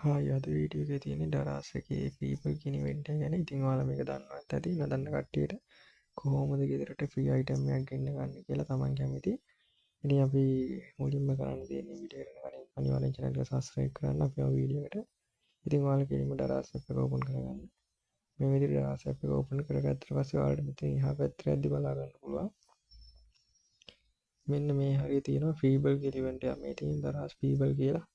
Hi අද video එකේ තියෙන්නේ ඩරාස් එකේ පීපල් කියන ඉවෙන්ට් එක ගැන. ඉතින් ඔයාලා මේක දන්නවත් ඇති. නොදන්න කට්ටියට කොහොමද ගෙදරට ෆ්‍රී අයිටම් එකක් ගෙන්න ගන්න කියලා තමන් කැමති. ඉතින් අපි මුලින්ම කරන්න තියෙන්නේ වීඩියෝ එකට කලින් අනිවාර්යෙන් channel එක subscribe කරන්න අපේ වීඩියෝ එකට. ඉතින් ඔයාලා කෙලින්ම ඩරාස් app එක open කරගන්න. මේ විදිහට ඩරාස් app එක open කරගත්තට පස්සේ ඔයාලට මෙතන එහා පැත්තට යද්දි බලා ගන්න පුළුවන්. මෙන්න මේ හරිය තියෙනවා ෆීබල් කියලා ඉවෙන්ට් එකක්. මේ තියෙන ඩරාස් ෆීබල් කියලා.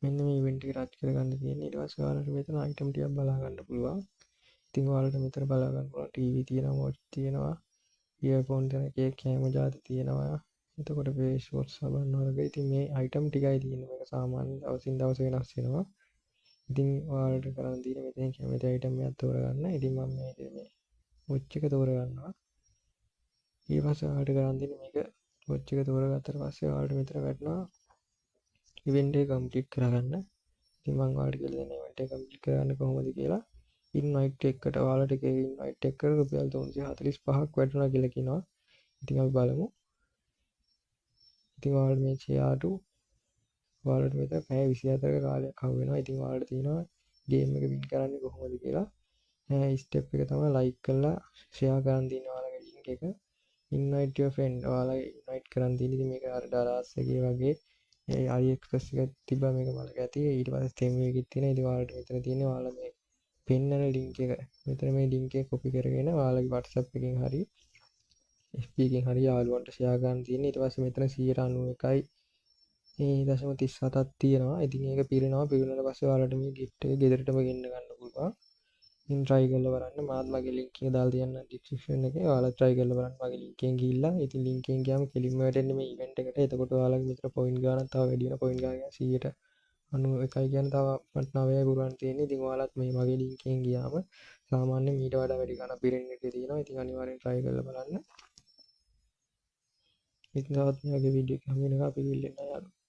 මෙන්න මේ ඉවෙන්ට් එක රච් කරගන්න තියෙන්නේ. ඊට පස්සේ ඔයාලට මෙතන අයිටම් ටිකක් බලා ගන්න පුළුවන්. ඉතින් ඔයාලට මෙතන බලා ගන්න පුළුවන් ටීවී තියෙනවා, වොච් තියෙනවා, ඉයර්ෆෝන් දෙන එකේ කැම ජාති තියෙනවා. එතකොට ෆේස් වොෂ් සබන් වර්ග. ඉතින් මේ අයිටම් ටිකයි තියෙන්නේ. මේක සාමාන්‍ය දවසින් දවස වෙනස් වෙනවා. ඉතින් ඔයාලට කරන්න තියෙන්නේ මෙතන කැමති අයිටම් එකක් තෝරගන්න. ඉතින් මම මේ වොච් එක තෝරගන්නවා. ඊට පස්සේ ඔයාලට කරන්න තියෙන්නේ මේක වොච් එක තෝරගත්තට පස්සේ ඔයාලට මෙතන වැටෙනවා ඉවෙන්ට් එක කම්ප්ලීට් කරගන්න. ඉතින් මම ඔයාලට කියලා දෙන්න ඉවෙන්ට් එක කම්ප්ලීට් කරගන්න කොහොමද කියලා. ඉන්වයිට් එකට ඔයාලට එකේ ඉන්වයිට් එකට රුපියල් 345ක් වැටුණා කියලා කියනවා. ඉතින් අපි බලමු. ඉතින් ඔයාලට මේ ෂෙයාර් ඔයාලට මෙතන පැය 24ක කාලයක් හම්බ වෙනවා. ඉතින් ඔයාලට තියෙනවා ගේම් එක වින් කරන්නේ කොහොමද කියලා. ස්ටෙප් එක තමයි ලයික් කරලා ෂෙයාර් කරන් තියෙන ඔයාලගේ ලින්ක් එක. ඉන්වයිට් යුවර් ෆ්‍රෙන්ඩ් ඔයාලා ඉන්වයිට් කරන් තියෙන. ඉතින් මේක අර ඩලාස් එකේ වගේ ඒ AliExpress එක තිබ්බා මේක බලක ඇති. ඊට පස්සේ තෙම් එකක් තියෙනවා. ඉතින් ඔයාලට මෙතන තියෙන්නේ ඔයාලා මේ පෙන්නන ලින්ක් එක. මෙතන මේ ලින්ක් එක කොපි කරගෙන ඔයාලගේ WhatsApp එකකින් හරි FB එකකින් හරි යාළුවන්ට ෂෙයා කරන්න තියෙන්නේ. ඊට පස්සේ මෙතන 91.37ක් තියෙනවා. ඉතින් ඒක පිරෙනවා. පිරුණාට පස්සේ ඔයාලට මේ gift එක ගෙදරටම ගෙන්න ගන්න පුළුවන්. ඉතින් try කරලා බලන්න. මාත් මගේ link එක දාලා තියන්නම් description එකේ. ඔයාලා try කරලා බලන්න මගේ link එකෙන් ගිහිල්ලා. ඉතින් link එකෙන් ගියාම කෙලින්ම වැටෙන්නේ මේ event එකට. එතකොට ඔයාලගේ මෙතන point ගානක් තව වැඩි වෙන point ගානක් 191යි කියන්නේ තව 9යි පුරවන්න තියෙන්නේ. ඉතින් ඔයාලත් මේ මගේ link එකෙන් ගියාම සාමාන්‍යයෙන් මීට වඩා වැඩි ගාණක් පිරෙන්න ඉඩ තියෙනවා. ඉතින් අනිවාර්යෙන් try කරලා බලන්න. ඉතින් තවත් මේ වගේ වීඩියෝ එකක් හම්බ වෙනකම් අපි ගිහින් එන්න යාළුවෝ.